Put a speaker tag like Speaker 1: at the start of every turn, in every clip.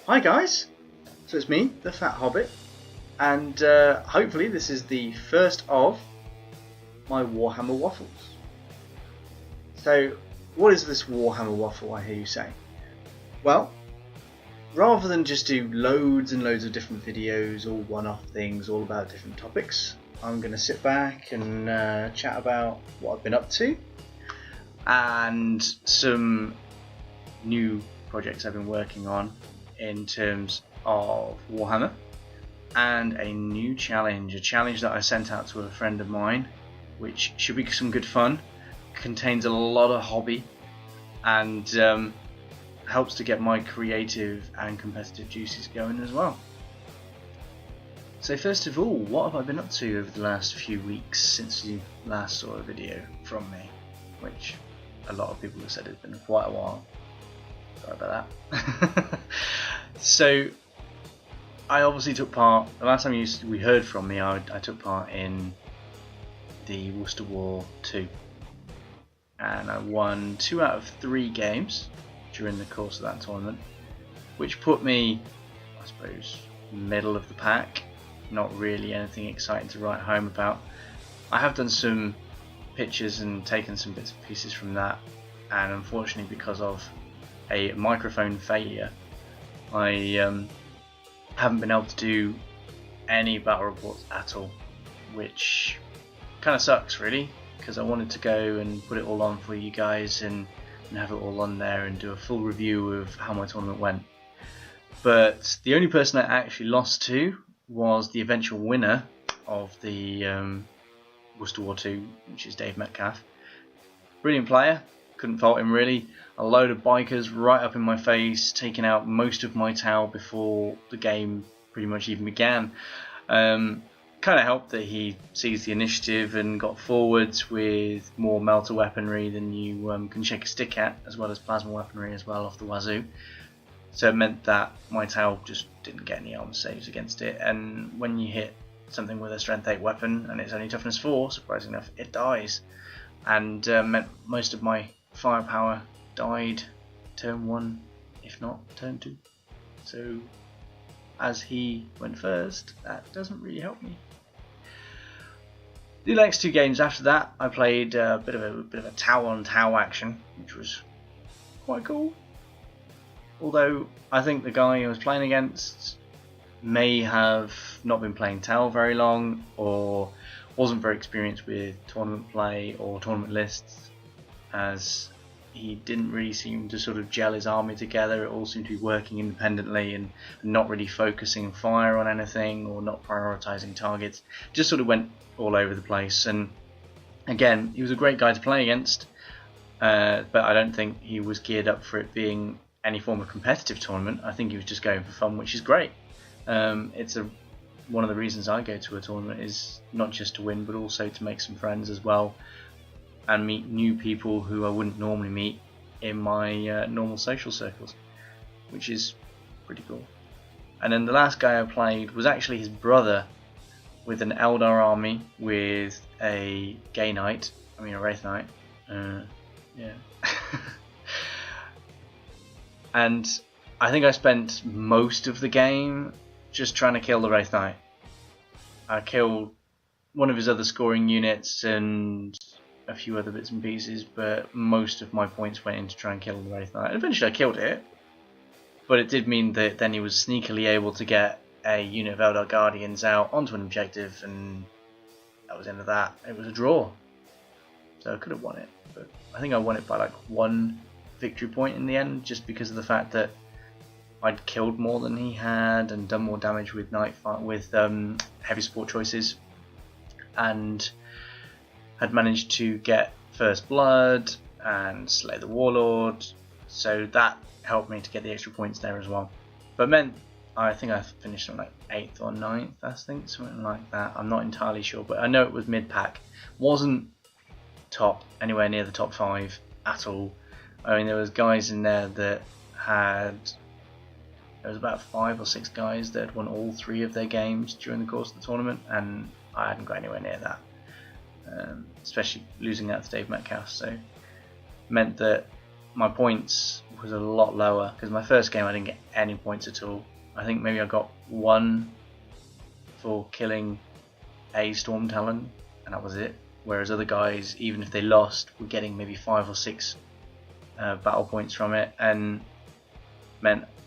Speaker 1: Hi guys, so it's me, the Fat Hobbit, and hopefully this is the first of my Warhammer Waffles. So, what is this Warhammer Waffle, I hear you say? Well, rather than just do loads and loads of different videos, all one-off things, all about different topics, I'm going to sit back and chat about what I've been up to, and some new projects I've been working on in terms of Warhammer, and a new challenge, a challenge that I sent out to a friend of mine, which should be some good fun, contains a lot of hobby, and helps to get my creative and competitive juices going as well. So first of all, what have I been up to over the last few weeks since you last saw a video from me, which a lot of people have said it's been quite a while. Sorry about that. So I obviously took part, the last time we heard from me, I took part in the Worcester War 2, and I won 2 out of 3 games during the course of that tournament, which put me, I suppose, middle of the pack. Not really anything exciting to write home about. I have done some pictures and taken some bits and pieces from that, and unfortunately because of a microphone failure, I haven't been able to do any battle reports at all, which kind of sucks really, because I wanted to go and put it all on for you guys and have it all on there and do a full review of how my tournament went. But the only person I actually lost to was the eventual winner of the Worcester War 2, which is Dave Metcalf. Brilliant player, couldn't fault him really. A load of bikers right up in my face, taking out most of my towel before the game pretty much even began. Kind of helped that he seized the initiative and got forwards with more melter weaponry than you can shake a stick at, as well as plasma weaponry as well off the wazoo. So it meant that my towel just didn't get any armor saves against it, and when you hit something with a strength 8 weapon and it's only toughness 4, surprisingly enough, it dies, and meant most of my firepower died turn 1, if not turn 2. So as he went first, that doesn't really help me. The next 2 games after that, I played a bit of a tower on tower action, which was quite cool. Although I think the guy I was playing against may have not been playing Tau very long, or wasn't very experienced with tournament play or tournament lists, as he didn't really seem to sort of gel his army together. It all seemed to be working independently and not really focusing fire on anything or not prioritising targets. Just sort of went all over the place. And again, he was a great guy to play against, but I don't think he was geared up for it being any form of competitive tournament. I think he was just going for fun, which is great. It's one of the reasons I go to a tournament, is not just to win but also to make some friends as well and meet new people who I wouldn't normally meet in my normal social circles, which is pretty cool. And then the last guy I played was actually his brother, with an Eldar army with a Wraith Knight. Yeah. And I think I spent most of the game just trying to kill the Wraith Knight. I killed one of his other scoring units and a few other bits and pieces, but most of my points went in to try and kill the Wraith Knight. And eventually I killed it, but it did mean that then he was sneakily able to get a unit of Eldar Guardians out onto an objective, and that was the end of that. It was a draw, so I could have won it, but I think I won it by like 1 victory point in the end, just because of the fact that I'd killed more than he had and done more damage with heavy support choices, and had managed to get first blood and slay the warlord, so that helped me to get the extra points there as well. But meant I think I finished on like 8th or 9th, I think, something like that. I'm not entirely sure, but I know it was mid-pack. Wasn't anywhere near the top 5 at all. I mean, there was guys in there that there was about 5 or 6 guys that had won all 3 of their games during the course of the tournament, and I hadn't got anywhere near that, especially losing that to Dave Metcalf. So meant that my points was a lot lower, because my first game I didn't get any points at all. I think maybe I got 1 for killing a Storm Talon, and that was it. Whereas other guys, even if they lost, were getting maybe 5 or 6 battle points from it, and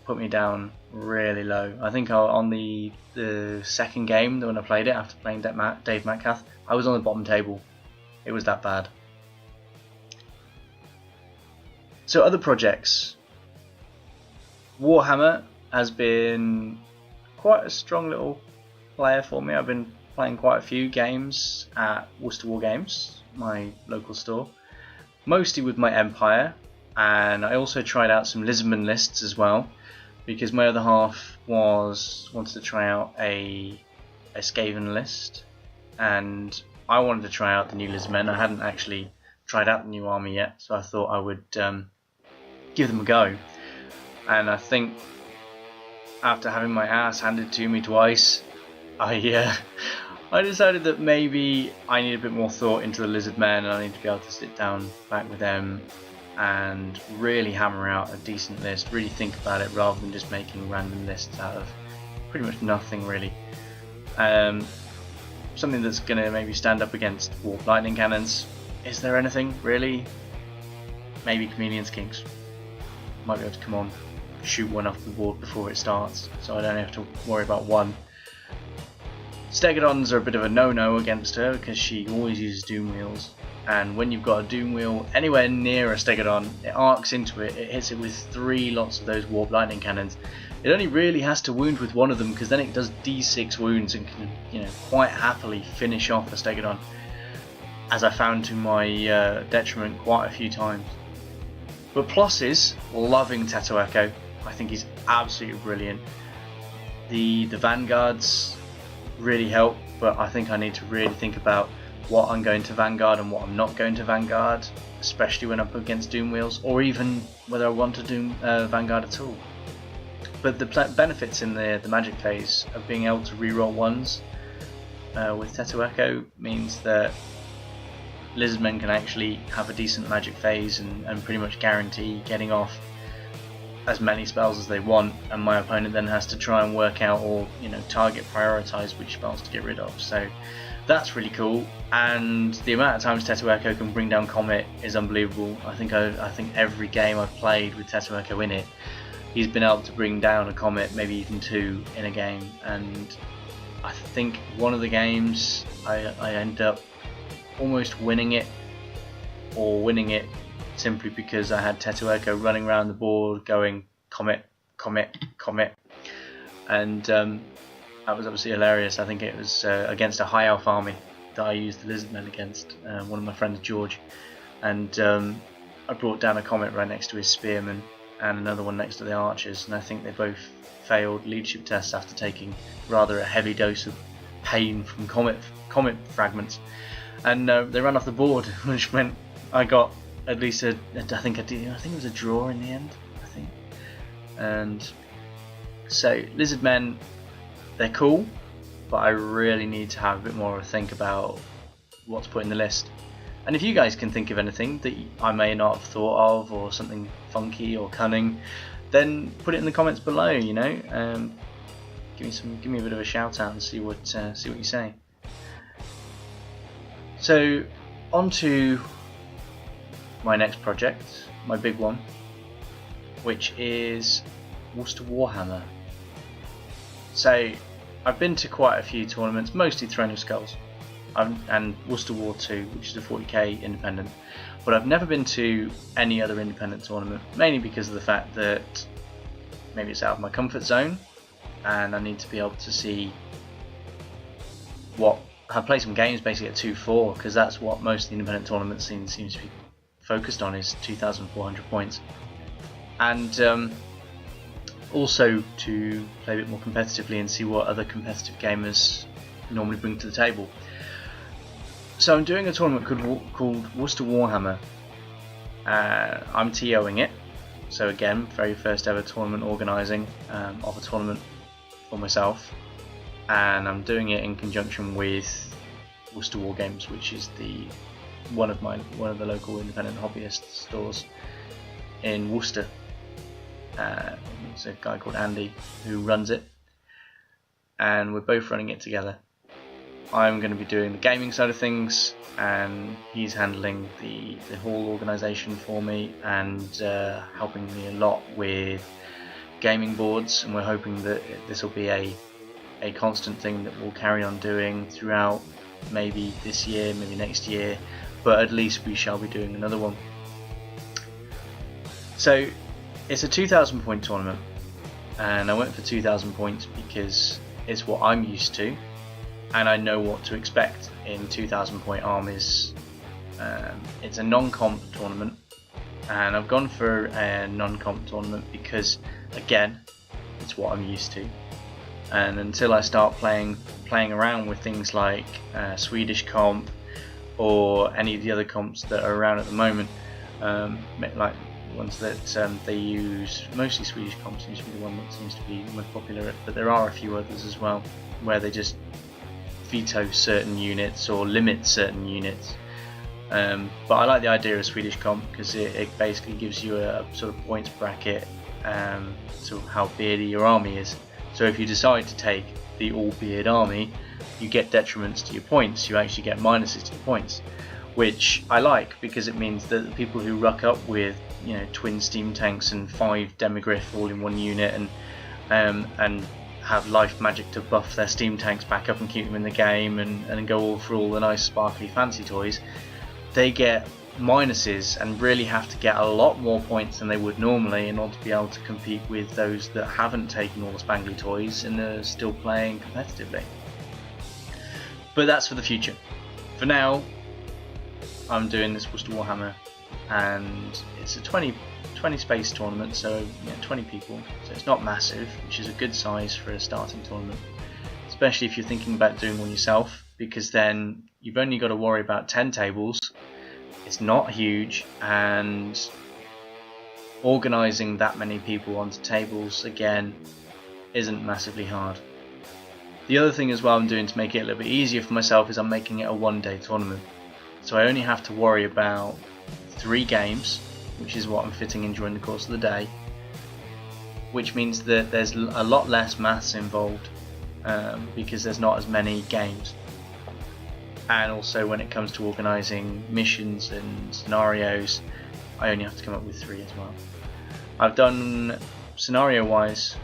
Speaker 1: put me down really low. I think on the second game, when I played it after playing Dave Metcalf, I was on the bottom table. It was that bad. So other projects. Warhammer has been quite a strong little player for me. I've been playing quite a few games at Worcester War Games, my local store, mostly with my Empire, and I also tried out some Lizardman lists as well, because my other half wanted to try out a Skaven list, and I wanted to try out the new Lizardmen. I hadn't actually tried out the new army yet, so I thought I would give them a go. And I think after having my ass handed to me twice, I decided that maybe I need a bit more thought into the Lizardmen, and I need to be able to sit down back with them and really hammer out a decent list, really think about it rather than just making random lists out of pretty much nothing really. Something that's going to maybe stand up against Warp Lightning Cannons. Is there anything really? Maybe Chameleon's Kings. Might be able to come on, shoot one off the board before it starts, so I don't have to worry about one. Stegodons are a bit of a no-no against her, because she always uses Doom Wheels, and when you've got a Doom Wheel anywhere near a Stegodon, it arcs into it, it hits it with 3 lots of those Warp Lightning Cannons. It only really has to wound with one of them, because then it does d6 wounds and can, quite happily finish off a Stegodon, as I found to my detriment quite a few times. But pluses, loving Teto Echo. I think he's absolutely brilliant. The Vanguards really help, but I think I need to really think about what I'm going to Vanguard and what I'm not going to Vanguard, especially when I'm up against Doom Wheels, or even whether I want to do Vanguard at all. But the benefits in the magic phase of being able to reroll ones with Teto Echo means that Lizardmen can actually have a decent magic phase and pretty much guarantee getting off as many spells as they want, and my opponent then has to try and work out or target prioritize which spells to get rid of. So that's really cool, and the amount of times Teto Echo can bring down Comet is unbelievable. I think every game I've played with Teto Echo in it, he's been able to bring down a Comet, maybe even 2 in a game, and I think one of the games I ended up almost winning it, or winning it simply because I had Teto Echo running around the board going Comet, Comet, Comet, and that was obviously hilarious. I think it was against a high elf army that I used the Lizardmen against, one of my friends George, and I brought down a Comet right next to his Spearmen and another one next to the Archers, and I think they both failed leadership tests after taking rather a heavy dose of pain from Comet fragments, and they ran off the board, which meant I got at least I think it was a draw in the end, I think. And so Lizardmen, they're cool, but I really need to have a bit more of a think about what to put in the list. And if you guys can think of anything that I may not have thought of, or something funky or cunning, then put it in the comments below. Give me a bit of a shout out and see what you say. So on to my next project, my big one, which is Worcester Warhammer. So I've been to quite a few tournaments, mostly Throne of Skulls and Worcester War 2, which is a 40k independent, but I've never been to any other independent tournament, mainly because of the fact that maybe it's out of my comfort zone and I need to be able to see I play some games basically at 2-4, because that's what most of the independent tournament scene seems to be focused on, is 2,400 points, and also to play a bit more competitively and see what other competitive gamers normally bring to the table. So I'm doing a tournament called Worcester Warhammer. I'm TOing it, so again, very first ever tournament organising of a tournament for myself, and I'm doing it in conjunction with Worcester War Games, which is one of the local independent hobbyist stores. in Worcester. It's a guy called Andy who runs it, and we're both running it together. I'm going to be doing the gaming side of things, and he's handling the hall organisation for me and helping me a lot with gaming boards, and we're hoping that this will be a constant thing that we'll carry on doing throughout maybe this year, maybe next year, but at least we shall be doing another one. So it's a 2,000 point tournament, and I went for 2,000 points because it's what I'm used to, and I know what to expect in 2,000 point armies. It's a non-comp tournament, and I've gone for a non-comp tournament because, again, it's what I'm used to. And until I start playing around with things like Swedish comp or any of the other comps that are around at the moment, like ones that they use, mostly Swedish comp seems to be the one that seems to be most popular, but there are a few others as well where they just veto certain units or limit certain units. But I like the idea of Swedish comp because it basically gives you a sort of points bracket to how beardy your army is. So if you decide to take the all beard army, you get detriments to your points. You actually get minuses to your points, which I like because it means that the people who ruck up with, you know, twin steam tanks and 5 demigryph all in one unit and have life magic to buff their steam tanks back up and keep them in the game and go all for all the nice sparkly fancy toys, they get minuses and really have to get a lot more points than they would normally in order to be able to compete with those that haven't taken all the spangly toys and are still playing competitively. But that's for the future. For now, I'm doing this Worcester Warhammer, and it's a 20 space tournament, so 20 people, so it's not massive, which is a good size for a starting tournament, especially if you're thinking about doing one yourself, because then you've only got to worry about 10 tables. It's not huge, and organising that many people onto tables again isn't massively hard. The other thing as well I'm doing to make it a little bit easier for myself is I'm making it a one-day tournament, so I only have to worry about 3 games, which is what I'm fitting in during the course of the day, which means that there's a lot less maths involved because there's not as many games. And also when it comes to organising missions and scenarios, I only have to come up with 3 as well. I've done scenario wise,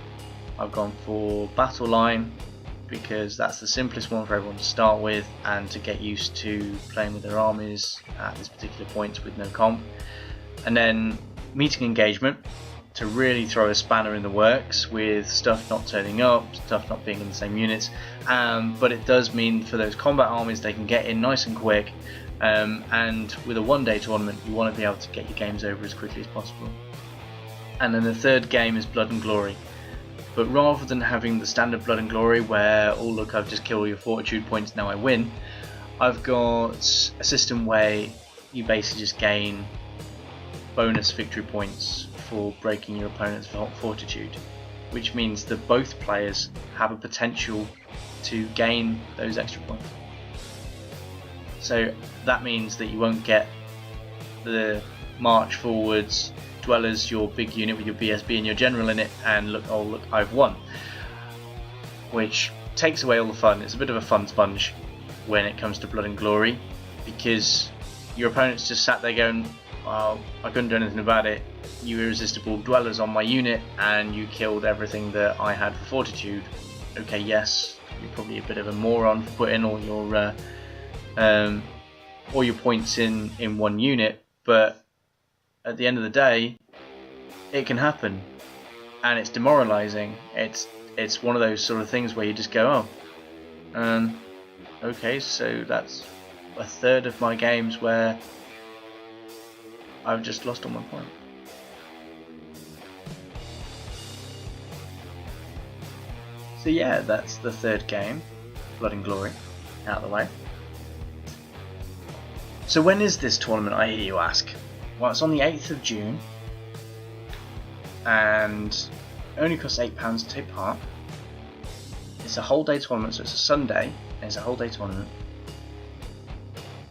Speaker 1: I've gone for battle line because that's the simplest one for everyone to start with and to get used to playing with their armies at this particular point with no comp. And then meeting engagement to really throw a spanner in the works with stuff not turning up, stuff not being in the same units, but it does mean for those combat armies they can get in nice and quick, and with a one-day tournament you want to be able to get your games over as quickly as possible. And then the third game is Blood and Glory, but rather than having the standard Blood and Glory where, oh look, I've just killed all your fortitude points, now I win, I've got a system where you basically just gain bonus victory points for breaking your opponent's fortitude, which means that both players have a potential to gain those extra points. So that means that you won't get the march forwards dwellers, your big unit with your BSB and your general in it, and look, oh look, I've won, which takes away all the fun. It's a bit of a fun sponge when it comes to Blood and Glory, because your opponent's just sat there going, well, I couldn't do anything about it, you irresistible dwellers on my unit and you killed everything that I had for fortitude. Okay, yes, you're probably a bit of a moron for putting all your points in one unit, but at the end of the day it can happen and it's demoralizing. It's one of those sort of things where you just go, oh, okay, so that's a third of my games where I've just lost on 1 point. So yeah, that's the third game, Blood and Glory, out of the way. So when is this tournament, I hear you ask? Well, it's on the 8th of June, and it only costs £8 to take part. It's a whole day tournament, so it's a Sunday, and it's a whole day tournament.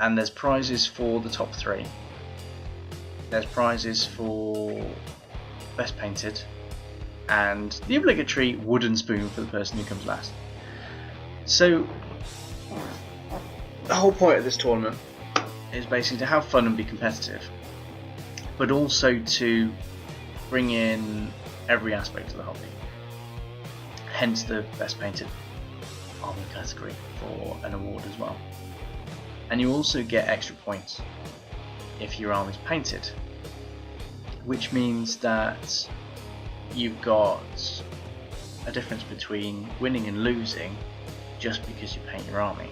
Speaker 1: And there's prizes for the top 3. There's prizes for best painted, and the obligatory wooden spoon for the person who comes last. So the whole point of this tournament is basically to have fun and be competitive, but also to bring in every aspect of the hobby. Hence the best painted army category for an award as well. And you also get extra points if your army's painted, which means that you've got a difference between winning and losing just because you paint your army.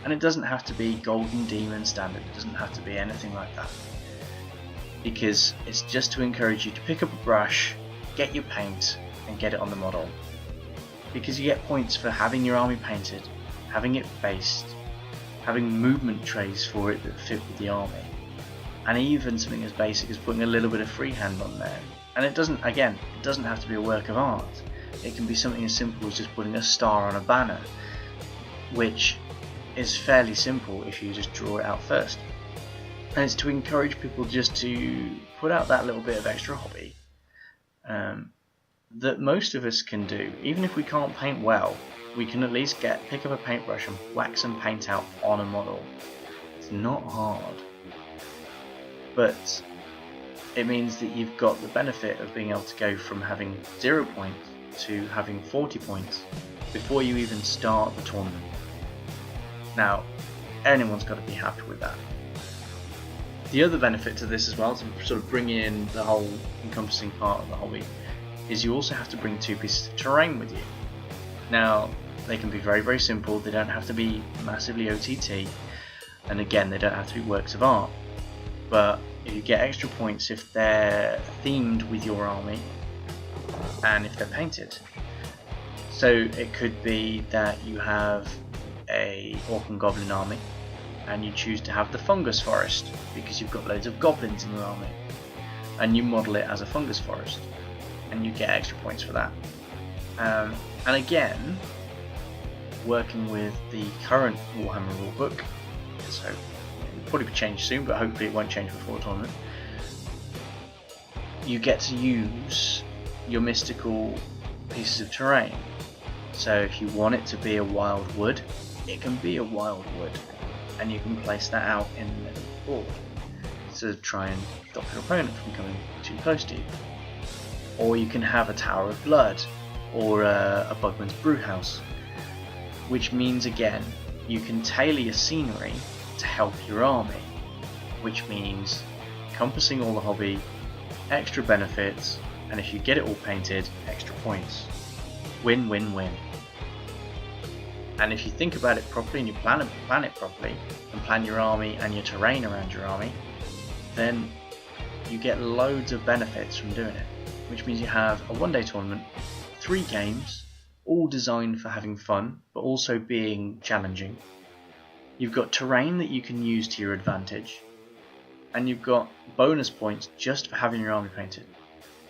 Speaker 1: And it doesn't have to be Golden Demon standard, it doesn't have to be anything like that, because it's just to encourage you to pick up a brush, get your paint and get it on the model, because you get points for having your army painted, having it based, having movement trays for it that fit with the army, and even something as basic as putting a little bit of freehand on there. And it doesn't have to be a work of art. It can be something as simple as just putting a star on a banner, which is fairly simple if you just draw it out first. And it's to encourage people just to put out that little bit of extra hobby that most of us can do. Even if we can't paint well, we can at least pick up a paintbrush and wax and paint out on a model. It's not hard, but it means that you've got the benefit of being able to go from having 0 points to having 40 points before you even start the tournament. Now, anyone's got to be happy with that. The other benefit to this as well, to sort of bring in the whole encompassing part of the hobby, is you also have to bring 2 pieces of terrain with you. Now, they can be very, very simple, they don't have to be massively OTT, and again, they don't have to be works of art, but you get extra points if they're themed with your army and if they're painted. So it could be that you have a Orc and Goblin army and you choose to have the fungus forest because you've got loads of goblins in your army, and you model it as a fungus forest and you get extra points for that. And again, working with the current Warhammer rulebook, so it'll probably be changed soon, but hopefully it won't change before the tournament, you get to use your mystical pieces of terrain. So if you want it to be a wild wood, it can be a wild wood, and you can place that out in the middle of the board to try and stop your opponent from coming too close to you. Or you can have a Tower of Blood or a Bugman's Brewhouse, which means again you can tailor your scenery to help your army, which means encompassing all the hobby, extra benefits, and if you get it all painted, extra points. Win, win, win. And if you think about it properly and you plan it properly and plan your army and your terrain around your army, then you get loads of benefits from doing it, which means you have a one-day tournament, 3 games, all designed for having fun but also being challenging. You've got terrain that you can use to your advantage, and you've got bonus points just for having your army painted.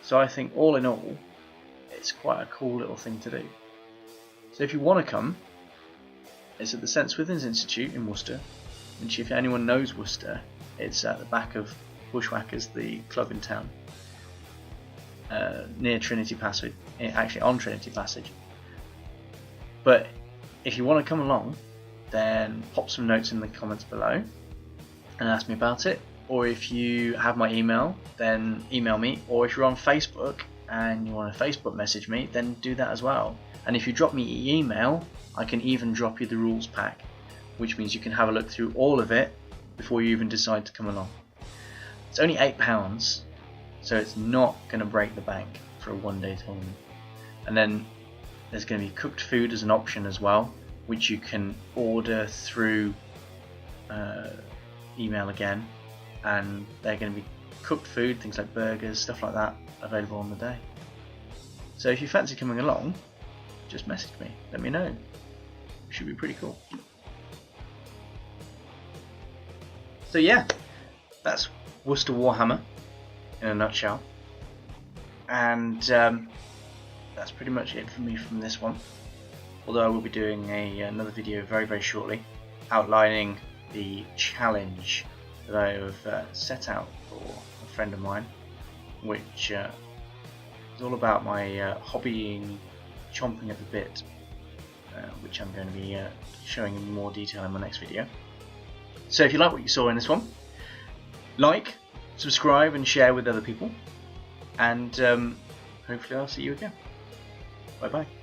Speaker 1: So I think all in all, it's quite a cool little thing to do. So if you want to come, it's at the St Swithin's Institute in Worcester, which if anyone knows Worcester, it's at the back of Bushwhackers, the club in town, near Trinity Passage, actually on Trinity Passage. But if you want to come along, then pop some notes in the comments below and ask me about it. Or if you have my email, then email me. Or if you're on Facebook and you want to Facebook message me, then do that as well. And if you drop me an email, I can even drop you the rules pack, which means you can have a look through all of it before you even decide to come along. It's only £8, so it's not going to break the bank for a one-day tournament. And then there's going to be cooked food as an option as well, which you can order through email again, and they're going to be cooked food, things like burgers, stuff like that, available on the day. So if you fancy coming along, just message me, let me know. It should be pretty cool. So yeah, that's Worcester Warhammer in a nutshell, and that's pretty much it for me from this one. Although I will be doing another video very, very shortly outlining the challenge that I have set out for a friend of mine, which is all about my hobbying, chomping at the bit, which I'm going to be showing in more detail in my next video. So if you like what you saw in this one, like, subscribe and share with other people, and hopefully I'll see you again. Bye bye.